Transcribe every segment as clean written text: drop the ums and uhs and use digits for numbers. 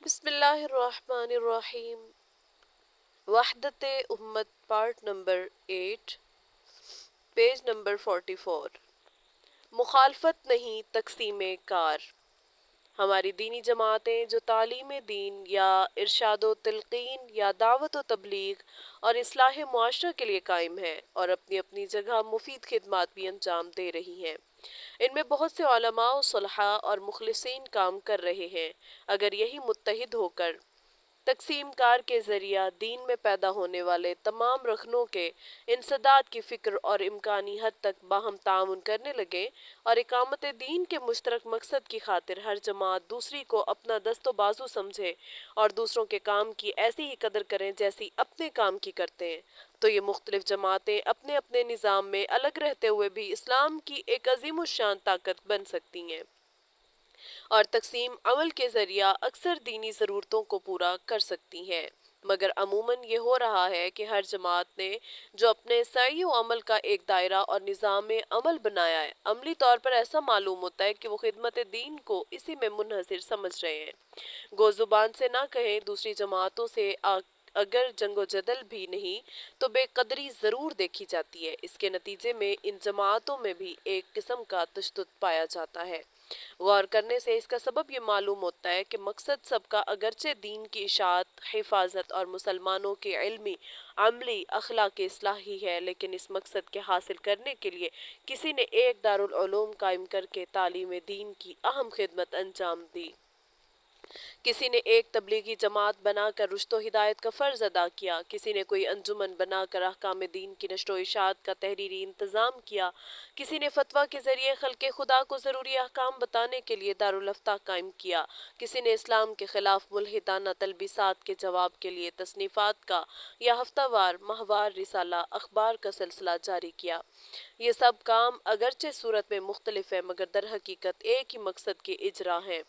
بسم اللہ الرحمن الرحیم۔ وحدت امت پارٹ نمبر 8، پیج نمبر 44۔ مخالفت نہیں تقسیم کار۔ ہماری دینی جماعتیں جو تعلیم دین یا ارشاد و تلقین یا دعوت و تبلیغ اور اصلاح معاشرہ کے لیے قائم ہیں اور اپنی اپنی جگہ مفید خدمات بھی انجام دے رہی ہیں، ان میں بہت سے علماء و صلحاء اور مخلصین کام کر رہے ہیں۔ اگر یہی متحد ہو کر تقسیم کار کے ذریعہ دین میں پیدا ہونے والے تمام رخنوں کے انسداد کی فکر اور امکانی حد تک باہم تعاون کرنے لگے اور اقامت دین کے مشترک مقصد کی خاطر ہر جماعت دوسری کو اپنا دست و بازو سمجھے اور دوسروں کے کام کی ایسی ہی قدر کریں جیسی اپنے کام کی کرتے ہیں، تو یہ مختلف جماعتیں اپنے اپنے نظام میں الگ رہتے ہوئے بھی اسلام کی ایک عظیم الشان طاقت بن سکتی ہیں اور تقسیم عمل کے ذریعہ اکثر دینی ضرورتوں کو پورا کر سکتی ہیں۔ مگر عموماً یہ ہو رہا ہے کہ ہر جماعت نے جو اپنے سعی و عمل کا ایک دائرہ اور نظام عمل بنایا ہے، عملی طور پر ایسا معلوم ہوتا ہے کہ وہ خدمت دین کو اسی میں منحصر سمجھ رہے ہیں۔ گو زبان سے نہ کہیں، دوسری جماعتوں سے اگر جنگ و جدل بھی نہیں تو بے قدری ضرور دیکھی جاتی ہے۔ اس کے نتیجے میں ان جماعتوں میں بھی ایک قسم کا تشدد پایا جاتا ہے۔ غور کرنے سے اس کا سبب یہ معلوم ہوتا ہے کہ مقصد سب کا اگرچہ دین کی اشاعت، حفاظت اور مسلمانوں کے علمی، عملی، اخلاقی اصلاح ہی ہے، لیکن اس مقصد کے حاصل کرنے کے لیے کسی نے ایک دارالعلوم قائم کر کے تعلیم دین کی اہم خدمت انجام دی۔ کسی نے ایک تبلیغی جماعت بنا کر رشد و ہدایت کا فرض ادا کیا، کسی نے کوئی انجمن بنا کر احکام دین کی نشر و اشاعت کا تحریری انتظام کیا، کسی نے فتویٰ کے ذریعے خلق خدا کو ضروری احکام بتانے کے لیے دارالافتاء قائم کیا، کسی نے اسلام کے خلاف ملحدانہ تلبیسات کے جواب کے لیے تصنیفات کا یا ہفتہ وار، ماہوار رسالہ اخبار کا سلسلہ جاری کیا۔ یہ سب کام اگرچہ صورت میں مختلف ہے مگر در حقیقت ایک ہی مقصد کے اجرا ہیں۔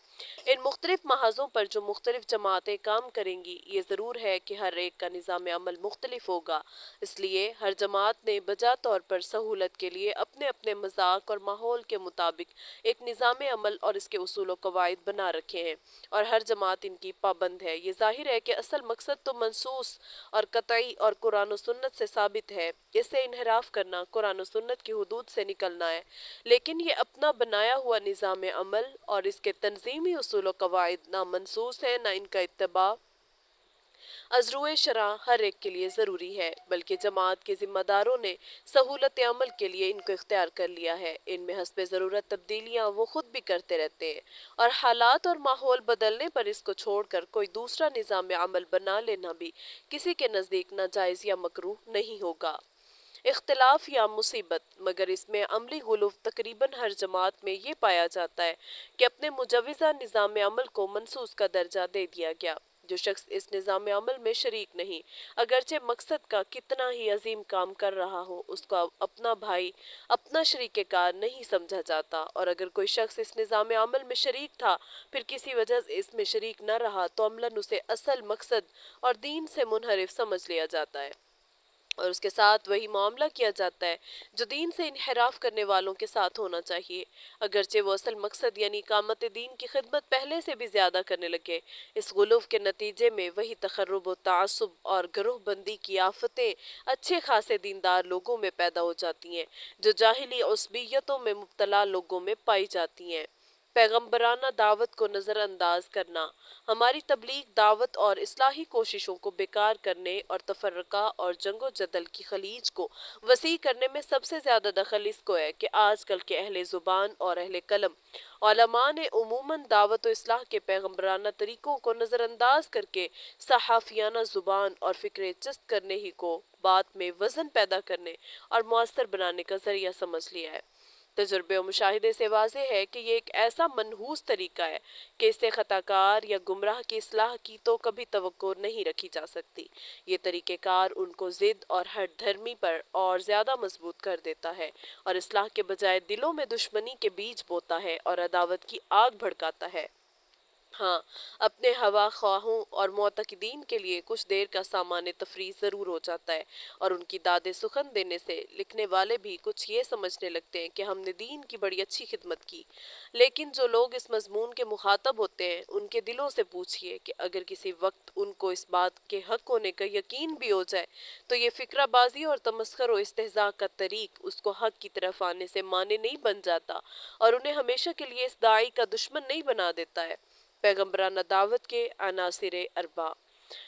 ان مختلف محاذوں پر جو مختلف جماعتیں کام کریں گی، یہ ضرور ہے کہ ہر ایک کا نظام عمل مختلف ہوگا۔ اس لیے ہر جماعت نے بجا طور پر سہولت کے لیے اپنے اپنے مذاق اور ماحول کے مطابق ایک نظام عمل اور اس کے اصول و قواعد بنا رکھے ہیں، اور ہر جماعت ان کی پابند ہے۔ یہ ظاہر ہے کہ اصل مقصد تو منصوص اور قطعی اور قرآن و سنت سے ثابت ہے، اس سے انحراف کرنا قرآن و سنت کی حدود سے نکلنا ہے، لیکن یہ اپنا بنایا ہوا نظام عمل اور اس کے تنظیمی اصول و قواعد نہ منصوص ہیں، نہ ان کا اتباع از روئے شرع ہر ایک کے لیے ضروری ہے، بلکہ جماعت کے ذمہ داروں نے سہولت عمل کے لیے ان کو اختیار کر لیا ہے۔ ان میں حسب ضرورت تبدیلیاں وہ خود بھی کرتے رہتے ہیں، اور حالات اور ماحول بدلنے پر اس کو چھوڑ کر کوئی دوسرا نظام عمل بنا لینا بھی کسی کے نزدیک ناجائز یا مکروہ نہیں ہوگا۔ اختلاف یا مصیبت، مگر اس میں عملی غلو تقریباً ہر جماعت میں یہ پایا جاتا ہے کہ اپنے مجوزہ نظام عمل کو منصوص کا درجہ دے دیا گیا۔ جو شخص اس نظام عمل میں شریک نہیں، اگرچہ مقصد کا کتنا ہی عظیم کام کر رہا ہو، اس کو اپنا بھائی، اپنا شریک کار نہیں سمجھا جاتا، اور اگر کوئی شخص اس نظام عمل میں شریک تھا پھر کسی وجہ سے اس میں شریک نہ رہا تو عملاً اسے اصل مقصد اور دین سے منحرف سمجھ لیا جاتا ہے، اور اس کے ساتھ وہی معاملہ کیا جاتا ہے جو دین سے انحراف کرنے والوں کے ساتھ ہونا چاہیے، اگرچہ وہ اصل مقصد یعنی اقامت دین کی خدمت پہلے سے بھی زیادہ کرنے لگے۔ اس غلو کے نتیجے میں وہی تخرب و تعصب اور گروہ بندی کی آفتیں اچھے خاصے دیندار لوگوں میں پیدا ہو جاتی ہیں، جو جاہلی عصبیتوں میں مبتلا لوگوں میں پائی جاتی ہیں۔ پیغمبرانہ دعوت کو نظر انداز کرنا ہماری تبلیغ، دعوت اور اصلاحی کوششوں کو بیکار کرنے اور تفرقہ اور جنگ و جدل کی خلیج کو وسیع کرنے میں سب سے زیادہ دخل اس کو ہے کہ آج کل کے اہل زبان اور اہل قلم علماء نے عموماً دعوت و اصلاح کے پیغمبرانہ طریقوں کو نظر انداز کر کے صحافیانہ زبان اور فکر چست کرنے ہی کو بات میں وزن پیدا کرنے اور مؤثر بنانے کا ذریعہ سمجھ لیا ہے۔ تجربے و مشاہدے سے واضح ہے کہ یہ ایک ایسا منحوس طریقہ ہے کہ اس سے خطا کار یا گمراہ کی اصلاح کی تو کبھی توقع نہیں رکھی جا سکتی۔ یہ طریقہ کار ان کو ضد اور ہٹ دھرمی پر اور زیادہ مضبوط کر دیتا ہے، اور اصلاح کے بجائے دلوں میں دشمنی کے بیج بوتا ہے اور عداوت کی آگ بھڑکاتا ہے۔ ہاں، اپنے ہوا خواہوں اور معتقدین کے لیے کچھ دیر کا سامان تفریح ضرور ہو جاتا ہے، اور ان کی داد سخن دینے سے لکھنے والے بھی کچھ یہ سمجھنے لگتے ہیں کہ ہم نے دین کی بڑی اچھی خدمت کی۔ لیکن جو لوگ اس مضمون کے مخاطب ہوتے ہیں ان کے دلوں سے پوچھئے کہ اگر کسی وقت ان کو اس بات کے حق ہونے کا یقین بھی ہو جائے تو یہ فکرہ بازی اور تمسخر و استہزاء کا طریق اس کو حق کی طرف آنے سے مانے نہیں بن جاتا، اور انہیں ہمیشہ کے لیے اس داعی کا دشمن نہیں بنا دیتا ہے۔ پیغمبرانہ دعوت کے عناصر اربع۔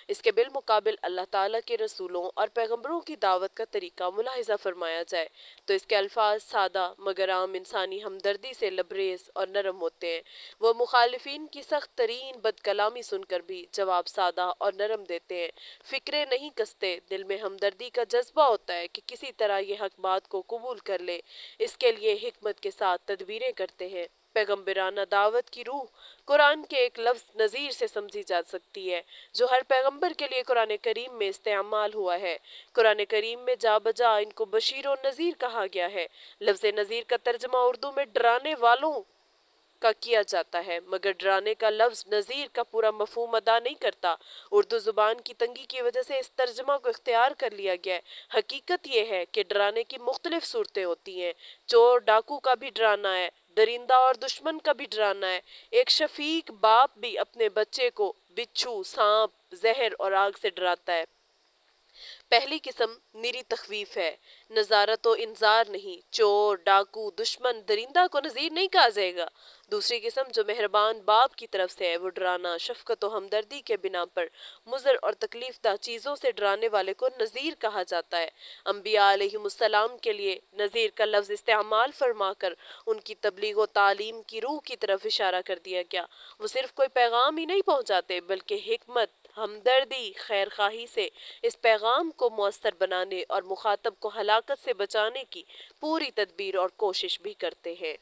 اس کے بالمقابل اللہ تعالیٰ کے رسولوں اور پیغمبروں کی دعوت کا طریقہ ملاحظہ فرمایا جائے تو اس کے الفاظ سادہ مگر عام انسانی ہمدردی سے لبریز اور نرم ہوتے ہیں۔ وہ مخالفین کی سخت ترین بد کلامی سن کر بھی جواب سادہ اور نرم دیتے ہیں، فکرے نہیں کستے، دل میں ہمدردی کا جذبہ ہوتا ہے کہ کسی طرح یہ حق بات کو قبول کر لے، اس کے لیے حکمت کے ساتھ تدبیریں کرتے ہیں۔ پیغمبرانہ دعوت کی روح قرآن کے ایک لفظ نذیر سے سمجھی جا سکتی ہے جو ہر پیغمبر کے لیے قرآن کریم میں استعمال ہوا ہے۔ قرآن کریم میں جا بجا ان کو بشیر و نذیر کہا گیا ہے۔ لفظ نذیر کا ترجمہ اردو میں ڈرانے والوں کا کیا جاتا ہے، مگر ڈرانے کا لفظ نذیر کا پورا مفہوم ادا نہیں کرتا۔ اردو زبان کی تنگی کی وجہ سے اس ترجمہ کو اختیار کر لیا گیا ہے۔ حقیقت یہ ہے کہ ڈرانے کی مختلف صورتیں ہوتی ہیں۔ چور ڈاکو کا بھی ڈرانا ہے، درندہ اور دشمن کا بھی ڈرانا ہے۔ ایک شفیق باپ بھی اپنے بچے کو بچھو، سانپ، زہر اور آگ سے ڈراتا ہے۔ پہلی قسم نری تخویف ہے، نظارت و انذار نہیں۔ چور ڈاکو دشمن درندہ کو نذیر نہیں کہا جائے گا۔ دوسری قسم جو مہربان باپ کی طرف سے ہے وہ ڈرانا شفقت و ہمدردی کے بنا پر مضر اور تکلیف دہ چیزوں سے ڈرانے والے کو نذیر کہا جاتا ہے۔ انبیاء علیہ السلام کے لیے نذیر کا لفظ استعمال فرما کر ان کی تبلیغ و تعلیم کی روح کی طرف اشارہ کر دیا گیا۔ وہ صرف کوئی پیغام ہی نہیں پہنچاتے بلکہ حکمت، ہمدردی، خیر خواہی سے اس پیغام کو مؤثر بنانے اور مخاطب کو ہلاکت سے بچانے کی پوری تدبیر اور کوشش بھی کرتے ہیں۔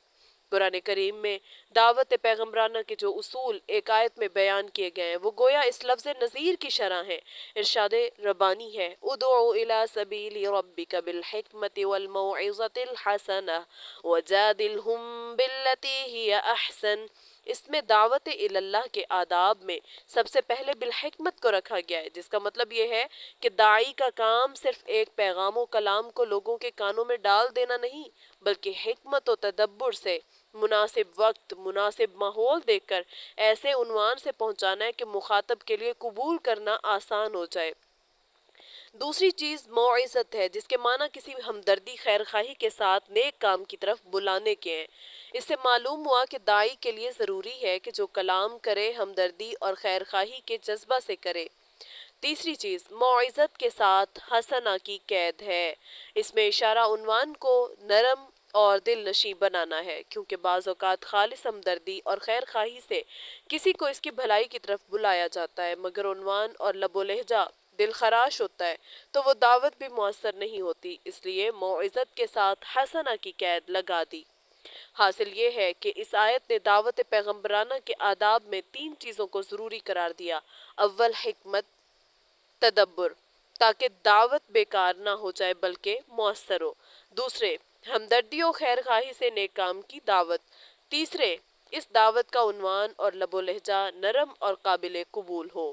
قرآن کریم میں دعوت پیغمبرانہ کے جو اصول ایک آیت میں بیان کیے گئے ہیں وہ گویا اس لفظ نذیر کی شرح ہیں۔ ارشاد ربانی ہے، ادعو الی سبیل ربک بالحکمت والموعظۃ الحسنہ وجادلہم باللتی ہی احسن۔ اس میں دعوت اللہ کے آداب میں سب سے پہلے بالحکمت کو رکھا گیا ہے، جس کا مطلب یہ ہے کہ داعی کا کام صرف ایک پیغام و کلام کو لوگوں کے کانوں میں ڈال دینا نہیں بلکہ حکمت و تدبر سے مناسب وقت، مناسب ماحول دیکھ کر ایسے عنوان سے پہنچانا ہے کہ مخاطب کے لیے قبول کرنا آسان ہو جائے۔ دوسری چیز موعظت ہے، جس کے معنی کسی ہمدردی خیر خواہی کے ساتھ نیک کام کی طرف بلانے کے ہیں۔ اس سے معلوم ہوا کہ داعی کے لیے ضروری ہے کہ جو کلام کرے ہمدردی اور خیر خواہی کے جذبہ سے کرے۔ تیسری چیز موعظت کے ساتھ حسنہ کی قید ہے۔ اس میں اشارہ عنوان کو نرم اور دل نشیں بنانا ہے، کیونکہ بعض اوقات خالص ہمدردی اور خیر خواہی سے کسی کو اس کی بھلائی کی طرف بلایا جاتا ہے مگر عنوان اور لب و لہجہ دل خراش ہوتا ہے تو وہ دعوت بھی مؤثر نہیں ہوتی، اس لیے موعظت کے ساتھ حسنہ کی قید لگا دی۔ حاصل یہ ہے کہ اس آیت نے دعوت پیغمبرانہ کے آداب میں تین چیزوں کو ضروری قرار دیا۔ اول حکمت، تدبر، تاکہ دعوت بیکار نہ ہو جائے بلکہ مؤثر ہو۔ دوسرے، ہمدردی و خیر خواہی سے نیک کام کی دعوت۔ تیسرے، اس دعوت کا عنوان اور لب و لہجہ نرم اور قابل قبول ہو۔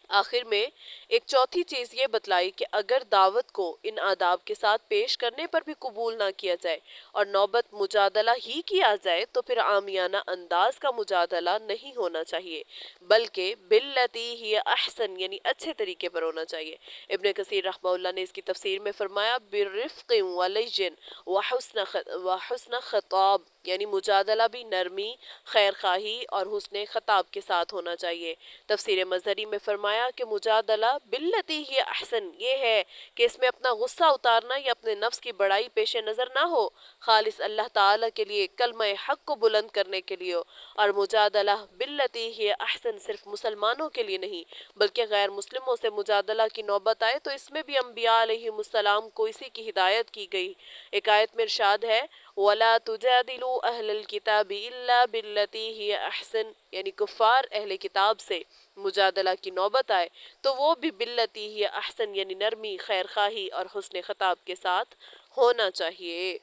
آخر میں ایک چوتھی چیز یہ بتلائی کہ اگر دعوت کو ان آداب کے ساتھ پیش کرنے پر بھی قبول نہ کیا جائے اور نوبت مجادلہ ہی کی آ جائے تو پھر عامیانہ انداز کا مجادلہ نہیں ہونا چاہیے بلکہ باللتی ہی احسن یعنی اچھے طریقے پر ہونا چاہیے۔ ابن کثیر رحمہ اللہ نے اس کی تفسیر میں فرمایا برفق ولین وحسن خطاب، یعنی مجادلہ بھی نرمی، خیر خواہی اور حسن خطاب کے ساتھ ہونا چاہیے۔ تفسیر مظہری میں فرمایا کہ مجادلہ باللتی ہی احسن یہ ہے کہ اس میں اپنا غصہ اتارنا یا اپنے نفس کی بڑائی پیش نظر نہ ہو، خالص اللہ تعالیٰ کے لیے کلمہ حق کو بلند کرنے کے لیے ہو، اور مجادلہ باللتی ہی احسن صرف مسلمانوں کے لیے نہیں بلکہ غیر مسلموں سے مجادلہ کی نوبت آئے تو اس میں بھی انبیاء علیہ السلام کو اسی کی ہدایت کی گئی۔ ایک آیت میں ارشاد ہے وَلَا تُجَادِلُوا أَهْلَ الْكِتَابِ إِلَّا بِالَّتِي هِيَ أَحْسَنُ، یعنی کفار اہل کتاب سے مجادلہ کی نوبت آئے تو وہ بھی باللتی ہی احسن یعنی نرمی، خیر خواہی اور حسن خطاب کے ساتھ ہونا چاہیے۔